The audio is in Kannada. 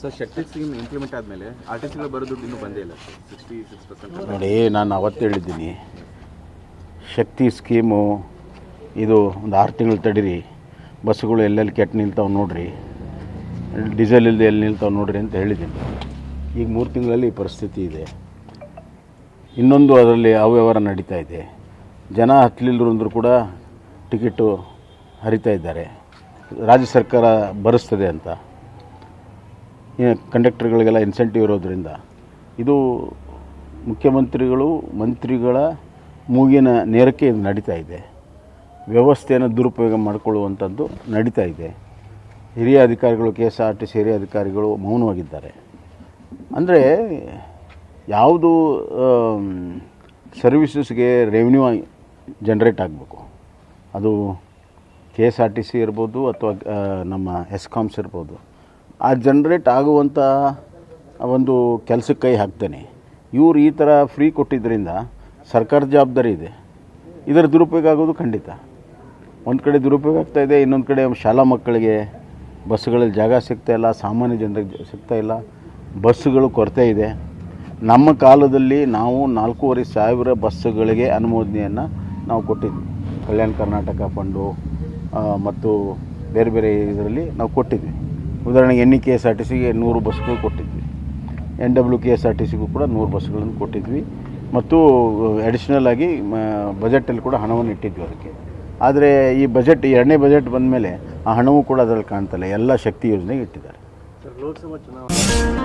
ಸರ್ ಶಕ್ತಿ ಸ್ಕೀಮ್ ಇಂಪ್ಲಿಮೆಂಟ್ ಆದಮೇಲೆ ಆರ್ ಟಿ ಸಿಗಳು ಬರೋ ದುಡ್ಡು ಇನ್ನೂ ಬಂದೇ ಇಲ್ಲ ಸರ್ 66%. ನೋಡಿ, ನಾನು ಅವತ್ತು ಹೇಳಿದ್ದೀನಿ, ಶಕ್ತಿ ಸ್ಕೀಮು ಇದು ಒಂದು 6 ತಿಂಗಳು ತಡೀರಿ, ಬಸ್ಸುಗಳು ಎಲ್ಲೆಲ್ಲಿ ಕೆಟ್ಟು ನಿಲ್ತಾವೆ ನೋಡಿರಿ, ಡೀಸೆಲ್ ಇಲ್ಲದೆ ಎಲ್ಲಿ ನಿಲ್ತಾವೆ ನೋಡಿರಿ ಅಂತ ಹೇಳಿದ್ದೀನಿ. ಈಗ 3 ತಿಂಗಳಲ್ಲಿ ಈ ಪರಿಸ್ಥಿತಿ ಇದೆ. ಇನ್ನೊಂದು ಅದರಲ್ಲಿ ಅವ್ಯವಹಾರ ನಡೀತಾ ಇದೆ. ಜನ ಹತ್ತಲಿಲ್ಲರು ಅಂದರೂ ಕೂಡ ಟಿಕೆಟು ಹರಿತಾ ಇದ್ದಾರೆ, ರಾಜ್ಯ ಸರ್ಕಾರ ಭರಿಸ್ತದೆ ಅಂತ. ಕಂಡಕ್ಟರ್ಗಳಿಗೆಲ್ಲ ಇನ್ಸೆಂಟಿವ್ ಇರೋದರಿಂದ ಇದು ಮುಖ್ಯಮಂತ್ರಿಗಳು ಮಂತ್ರಿಗಳ ಮೂಗಿನ ನೇರಕ್ಕೆ ಇದು ನಡೀತಾ ಇದೆ. ವ್ಯವಸ್ಥೆಯನ್ನು ದುರುಪಯೋಗ ಮಾಡಿಕೊಳ್ಳುವಂಥದ್ದು ನಡೀತಾ ಇದೆ. ಹಿರಿಯ ಅಧಿಕಾರಿಗಳು, KSRTC ಹಿರಿಯ ಅಧಿಕಾರಿಗಳು ಮೌನವಾಗಿದ್ದಾರೆ. ಅಂದರೆ ಯಾವುದು ಸರ್ವಿಸಸ್ಗೆ ರೆವಿನ್ಯೂ ಜನ್ರೇಟ್ ಆಗಬೇಕು, ಅದು KSRTC ಇರ್ಬೋದು ಅಥವಾ ನಮ್ಮ ಎಸ್ಕಾಮ್ಸ್ ಇರ್ಬೋದು, ಆ ಜನ್ರೇಟ್ ಆಗುವಂಥ ಒಂದು ಕೆಲಸಕ್ಕೆ ಕೈ ಹಾಕ್ತಾನೆ. ಇವರು ಈ ಥರ ಫ್ರೀ ಕೊಟ್ಟಿದ್ದರಿಂದ ಸರ್ಕಾರದ ಜವಾಬ್ದಾರಿ ಇದೆ. ಇದರ ದುರುಪಯೋಗ ಆಗೋದು ಖಂಡಿತ. ಒಂದು ಕಡೆ ದುರುಪಯೋಗ ಆಗ್ತಾಯಿದೆ, ಇನ್ನೊಂದು ಕಡೆ ಶಾಲಾ ಮಕ್ಕಳಿಗೆ ಬಸ್ಸುಗಳಲ್ಲಿ ಜಾಗ ಸಿಗ್ತಾಯಿಲ್ಲ, ಸಾಮಾನ್ಯ ಜನರಿಗೆ ಸಿಗ್ತಾಯಿಲ್ಲ, ಬಸ್ಸುಗಳು ಕೊರತೆ ಇದೆ. ನಮ್ಮ ಕಾಲದಲ್ಲಿ ನಾವು 4,500 ಬಸ್ಸುಗಳಿಗೆ ಅನುಮೋದನೆಯನ್ನು ನಾವು ಕೊಟ್ಟಿದ್ವಿ. ಕಲ್ಯಾಣ ಕರ್ನಾಟಕ ಫಂಡು ಮತ್ತು ಬೇರೆ ಬೇರೆ ಇದರಲ್ಲಿ ನಾವು ಕೊಟ್ಟಿದ್ವಿ. ಉದಾಹರಣೆಗೆ KSRTCಗೆ 100 ಬಸ್ಗಳು ಕೊಟ್ಟಿದ್ವಿ, KSRTCಗೂ ಕೂಡ 100 ಬಸ್ಗಳನ್ನು ಕೊಟ್ಟಿದ್ವಿ ಮತ್ತು ಅಡಿಷ್ನಲ್ ಆಗಿ ಬಜೆಟಲ್ಲಿ ಕೂಡ ಹಣವನ್ನು ಇಟ್ಟಿದ್ವಿ ಅದಕ್ಕೆ. ಆದರೆ ಈ ಬಜೆಟ್, 2ನೇ ಬಜೆಟ್ ಬಂದ ಮೇಲೆ ಆ ಹಣವೂ ಕೂಡ ಅದರಲ್ಲಿ ಕಾಣ್ತಲ್ಲ, ಎಲ್ಲ ಶಕ್ತಿ ಯೋಜನೆಗೆ ಇಟ್ಟಿದ್ದಾರೆ. ಸರ್, ಲೋಕಸಭಾ ಚುನಾವಣೆ